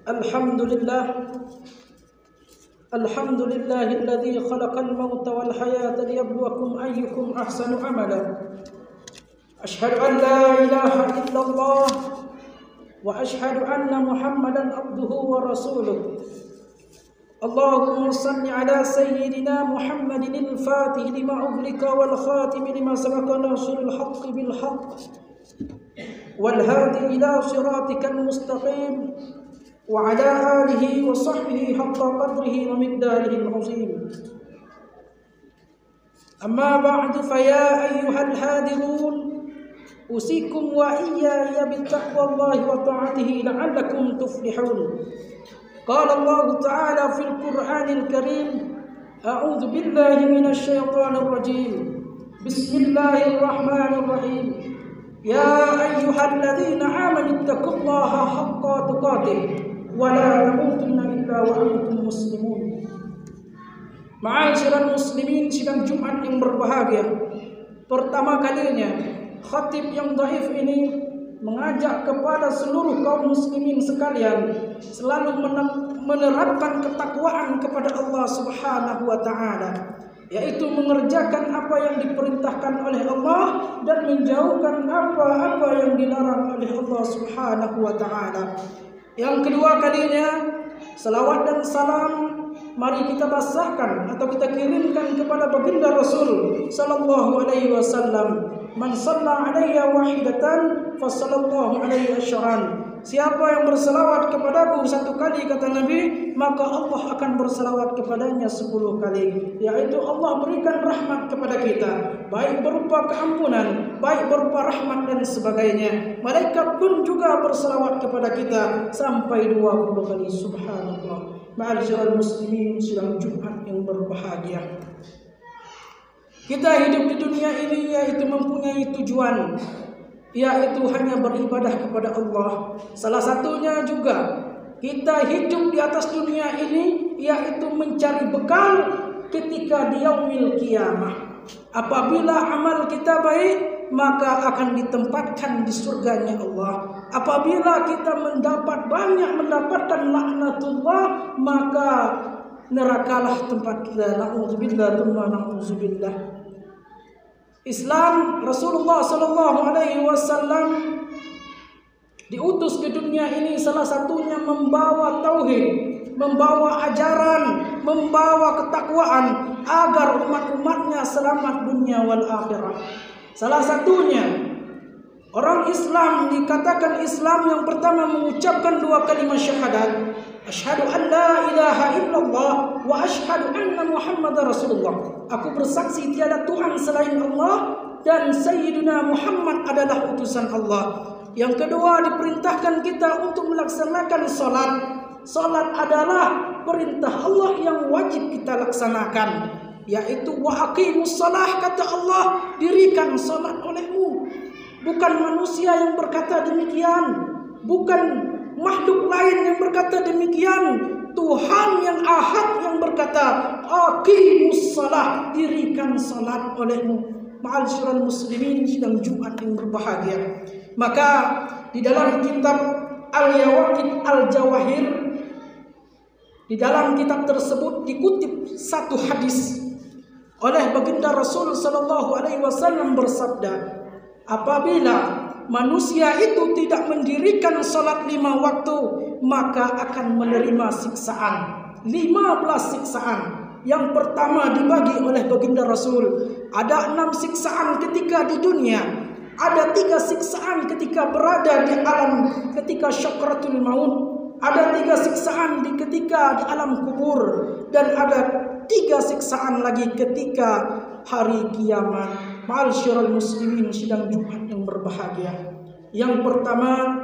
Alhamdulillahilladzi khalaqal mauta wal hayata liyabluwakum ayyukum ahsanu amala. Ashhadu an la ilaha illallah wa ashhadu anna Muhammadan abduhu wa rasuluh. Allahumma salli ala sayyidina Muhammadin al-fatih lima ughliqa wal khatim lima sabaqa nasrul haqqi bil haqq wal hadi ila siratikal mustaqim wa ala alihi wa sahbihi haqqa qadrihi wa miqdarihi al-azim. Amma ba'du, fa ya ayyuhal hadirun, usikum wa iyaya bittaqwallahi wa ta'atihi la'allakum tuflihun. Qala Allah ta'ala fil Qur'anil Karim, a'udzu billahi minasy syaithanir rajim. Bismillahirrahmanirrahim. Ya ayyuhalladzina amanu taqullaha haqqa tuqatih wa la tamutunna illa wa antum muslimun. Ma'asyiral muslimin, sidang Jumat yang berbahagia. Pertama kalinya khatib yang dhaif ini mengajak kepada seluruh kaum muslimin sekalian selalu menerapkan ketakwaan kepada Allah Subhanahu wa taala, yaitu mengerjakan apa yang diperintahkan oleh Allah dan menjauhkan apa-apa yang dilarang oleh Allah Subhanahu wa taala. Yang kedua kalinya, salawat dan salam mari kita basahkan atau kita kirimkan kepada baginda Rasul sallallahu alaihi wasallam. Man shalla alayya wahidatan fa sallallahu alaihi asyran. Siapa yang berselawat kepadaku satu kali, kata Nabi, maka Allah akan berselawat kepadanya 10 kali. Yaitu Allah berikan rahmat kepada kita, baik berupa keampunan, baik berupa rahmat dan sebagainya. Malaikat pun juga berselawat kepada kita sampai 20 kali. Subhanallah. Ma'asyiral muslimin, sidang Jumat yang berbahagia. Kita hidup di dunia ini yaitu mempunyai tujuan, yaitu hanya beribadah kepada Allah. Salah satunya juga kita hidup di atas dunia ini yaitu mencari bekal ketika di yaumil qiyamah. Apabila amal kita baik, maka akan ditempatkan di surganya Allah. Apabila kita mendapatkan laknatullah, maka nerakalah tempat kita. Na'udzubillah tsumma na'udzubillah. Islam, Rasulullah sallallahu alaihi wasallam diutus ke dunia ini salah satunya membawa tauhid, membawa ajaran, membawa ketakwaan agar umat-umatnya selamat dunia wal akhirah. Salah satunya orang Islam dikatakan Islam yang pertama mengucapkan 2 kalimat syahadat. Asyhadu an la ilaha illallah wa asyhadu anna Muhammadar Rasulullah. Aku bersaksi tiada Tuhan selain Allah dan Sayyidina Muhammad adalah utusan Allah. Yang kedua, diperintahkan kita untuk melaksanakan salat. Salat adalah perintah Allah yang wajib kita laksanakan, yaitu wa aqimus shalah, kata Allah, dirikan salat olehmu. Bukan manusia yang berkata demikian, bukan makhluk lain yang berkata demikian. Tuhan yang ahad yang berkata aqimus shalah, dirikan salat olehmu. Ma'asyiral muslimin, sidang Jumat yang berbahagia. Maka di dalam kitab Al-Yawaqid Al-Jawahir, di dalam kitab tersebut dikutip satu hadis oleh baginda Rasul sallallahu alaihi wasallam bersabda, apabila manusia itu tidak mendirikan salat 5 waktu, maka akan menerima siksaan, 15 siksaan. Yang pertama dibagi oleh baginda Rasul, ada 6 siksaan ketika di dunia, ada 3 siksaan ketika berada di alam ketika syakaratul maut, ada 3 siksaan ketika di alam kubur, dan ada 3 siksaan lagi ketika hari kiamat. Ma'asyiral muslimin, sidang Jumat yang berbahagia. Yang pertama,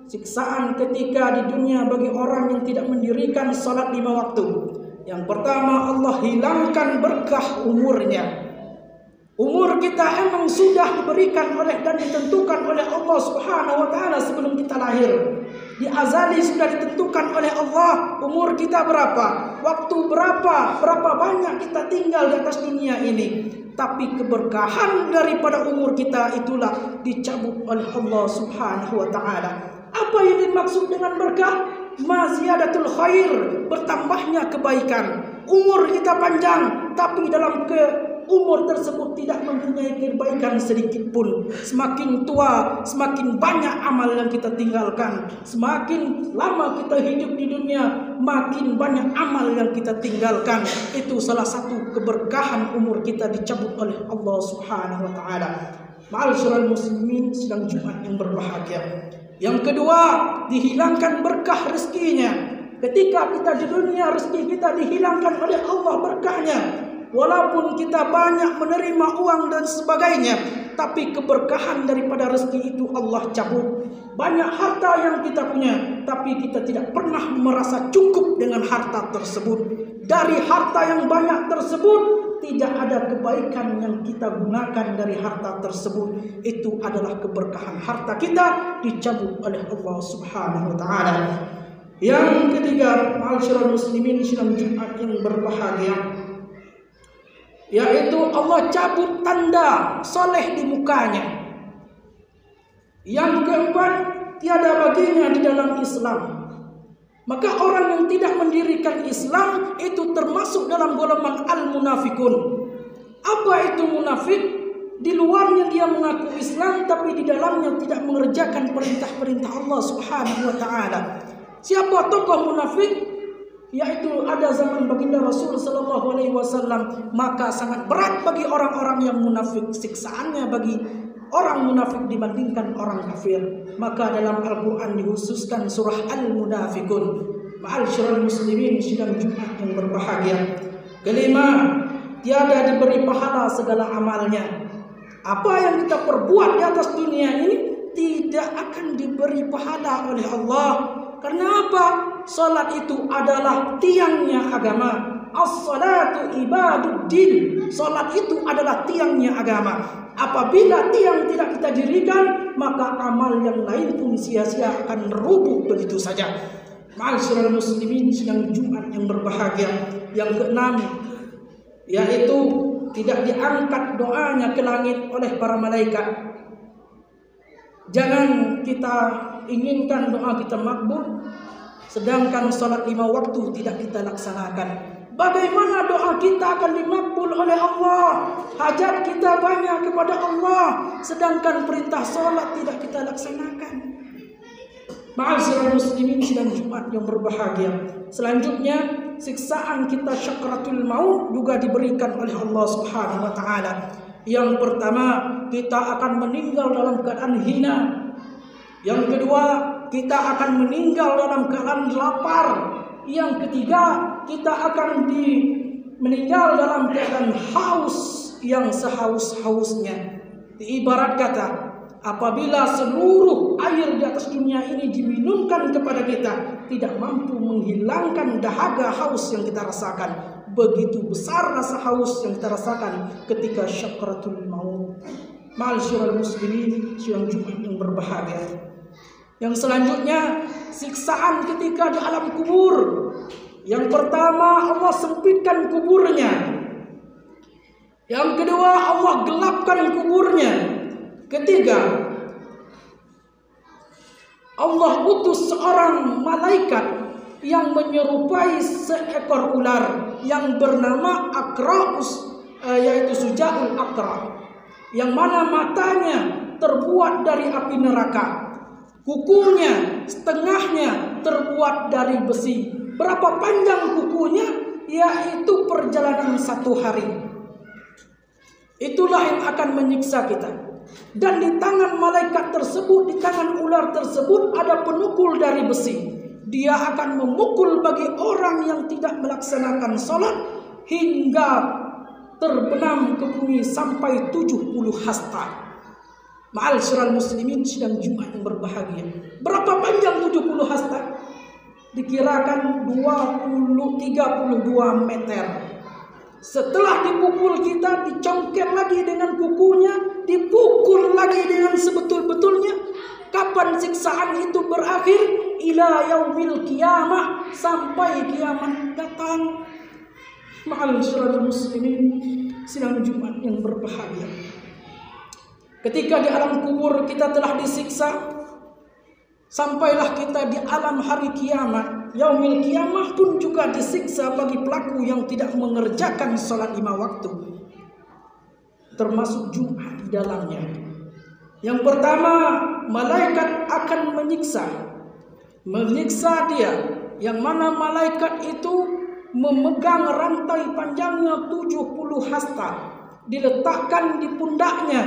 siksaan ketika di dunia bagi orang yang tidak mendirikan salat 5 waktu. Yang pertama, Allah hilangkan berkah umurnya. Umur kita emang sudah diberikan oleh dan ditentukan oleh Allah Subhanahu wa taala sebelum kita lahir. Di azali sudah ditentukan oleh Allah umur kita berapa, waktu berapa banyak kita tinggal di atas dunia ini. Tapi keberkahan daripada umur kita itulah dicabut oleh Allah Subhanahu wa taala. Apa yang dimaksud dengan berkah? maziyadatul khair, bertambahnya kebaikan. Umur kita panjang, tapi dalam umur tersebut tidak mempunyai kebaikan sedikit pun. Semakin tua, semakin banyak amal yang kita tinggalkan. Semakin lama kita hidup di dunia, makin banyak amal yang kita tinggalkan. Itu salah satu keberkahan umur kita dicabut oleh Allah Subhanahu wa taala. Ma'asyiral muslimin sidang Jumat yang berbahagia. Yang kedua, dihilangkan berkah rezekinya. Ketika kita di dunia, rezeki kita dihilangkan oleh Allah berkahnya. Walaupun kita banyak menerima uang dan sebagainya, tapi keberkahan daripada rezeki itu Allah cabut. Banyak harta yang kita punya, tapi kita tidak pernah merasa cukup dengan harta tersebut. Dari harta yang banyak tersebut, tidak ada kebaikan yang kita gunakan dari harta tersebut. Itu adalah keberkahan harta kita dicabut oleh Allah Subhanahu wa taala. Yang ketiga, ma'asyiral muslimin sidang Jumat yang berbahagia, yaitu Allah cabut tanda soleh di mukanya. Yang keempat, tiada baginya di dalam Islam. Maka orang yang tidak mendirikan Islam itu termasuk dalam golongan al-munafikun. Apa itu munafik? Di luarnya dia mengaku Islam, tapi di dalamnya tidak mengerjakan perintah-perintah Allah Subhanahu wa taala. Siapa tokoh munafik? Yaitu ada zaman baginda Rasul sallallahu alaihi wasallam. Maka sangat berat bagi orang-orang yang munafik, siksaannya bagi orang munafik dibandingkan orang kafir. Maka dalam Al-Quran dikhususkan surah Al-Munafikun. Ma'asyiral muslimin sidang Jumat yang berbahagia. Kelima, tiada diberi pahala segala amalnya. Apa yang kita perbuat di atas dunia ini tidak akan diberi pahala oleh Allah. Karena apa? Salat itu adalah tiangnya agama. As-salatu ibaduddin. Salat itu adalah tiangnya agama. Apabila tiang tidak kita dirikan, maka amal yang lain pun sia-sia akan rubuh begitu saja. Ma'asyiral muslimin sidang Jumat yang berbahagia. Yang keenam, yaitu tidak diangkat doanya ke langit oleh para malaikat. Jangan kita inginkan doa kita makbul, sedangkan salat 5 waktu tidak kita laksanakan. Bagaimana doa kita akan dimakbul oleh Allah? Hajat kita banyak kepada Allah, sedangkan perintah salat tidak kita laksanakan. Ma'asyiral muslimin sidang Jumat yang berbahagia. Selanjutnya, siksaan kita syakaratul maut juga diberikan oleh Allah Subhanahu wa taala. Yang pertama, kita akan meninggal dalam keadaan hina. Yang kedua, kita akan meninggal dalam keadaan lapar. Yang ketiga, kita akan meninggal dalam keadaan haus yang sehaus-hausnya. Ibarat kata, apabila seluruh air di atas dunia ini diminumkan kepada kita, tidak mampu menghilangkan dahaga haus yang kita rasakan. Begitu besar rasa haus yang kita rasakan ketika syakaratul maut. Ma'asyiral muslimin sidang Jumat yang berbahagia. Yang selanjutnya, siksaan ketika di alam kubur. Yang pertama, Allah sempitkan kuburnya. Yang kedua, Allah gelapkan kuburnya. Ketiga, Allah utus seorang malaikat yang menyerupai seekor ular yang bernama Akraus, yaitu Sujaul Akra, yang mana matanya terbuat dari api neraka, kukunya setengahnya terbuat dari besi. Berapa panjang kukunya? Yaitu perjalanan 1 hari. Itulah yang akan menyiksa kita. Dan di tangan malaikat tersebut, di tangan ular tersebut ada penukul dari besi. Dia akan memukul bagi orang yang tidak melaksanakan sholat hingga terbenam ke bumi sampai 70 hasta. Ma'asyiral muslimin sidang Jumat yang berbahagia. Berapa panjang 70 hasta? Dikirakan 32 meter. Setelah dipukul kita, dicongkel lagi dengan kukunya, dipukul lagi dengan sebetul-betulnya. Kapan siksaan itu berakhir? Ila yaumil qiyamah, sampai kiamat datang. Ma'asyiral muslimin sidang Jumat yang berbahagia. Ketika di alam kubur kita telah disiksa, Sampailah kita di alam hari kiamat, yaumil kiamah pun juga disiksa bagi pelaku yang tidak mengerjakan salat 5 waktu, termasuk Jumat di dalamnya. Yang pertama, malaikat akan menyiksa dia, yang mana malaikat itu memegang rantai panjangnya 70 hasta, diletakkan di pundaknya,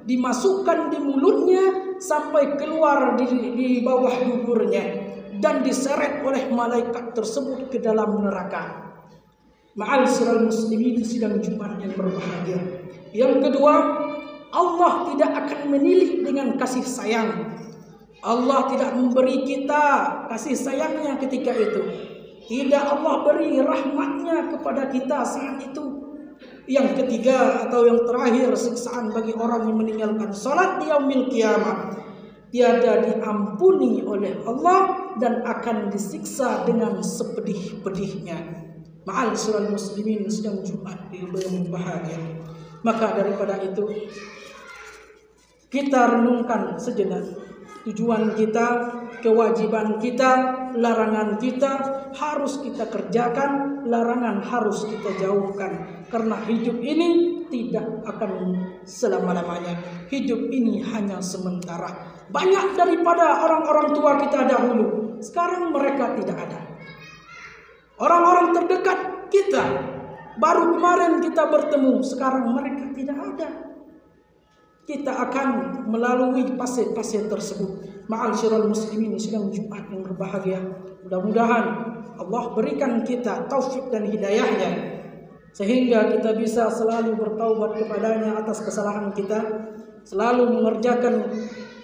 dimasukkan di mulutnya sampai keluar di bawah duburnya, dan diseret oleh malaikat tersebut ke dalam neraka. Ma'asyiral muslimin sidang Jumat yang berbahagia. Yang kedua, Allah tidak akan menilik dengan kasih sayang. Allah tidak memberi kita kasih sayangnya ketika itu. Tidak Allah beri rahmatnya kepada kita saat itu. Yang ketiga atau yang terakhir, siksaan bagi orang yang meninggalkan salat di yaumil kiamah. Tiada diampuni oleh Allah dan akan disiksa dengan sepedih-pedihnya. Ma'asyiral muslimin sedang Jumat yang berbahagia. Maka daripada itu, kita renungkan sejenak tujuan kita, kewajiban kita, larangan kita harus kita kerjakan, larangan harus kita jauhkan. Karena hidup ini tidak akan selama-lamanya. Hidup ini hanya sementara. Banyak daripada orang-orang tua kita dahulu, sekarang mereka tidak ada. Orang-orang terdekat kita, baru kemarin kita bertemu, sekarang mereka tidak ada. Kita akan melalui fase-fase tersebut. Ma'asyiral muslimin sedang Jumat yang berbahagia. Mudah-mudahan Allah berikan kita taufik dan hidayahnya, sehingga kita bisa selalu bertaubat kepadanya atas kesalahan kita, selalu mengerjakan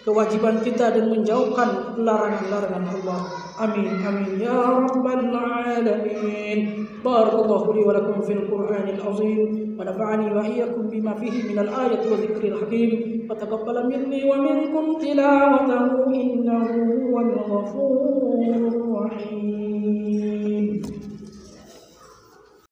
kewajiban kita dan menjauhkan larangan-larangan Allah. Amin amin ya rabbal alamin. Barakallahu li wa lakum fil Qur'anil azim wa nafa'ani wa iyyakum bima fihi minal ayati wa dzikril hakim. Wa taqabbala minni wa minkum tilawatahu innahu huwal ghafurur rahim.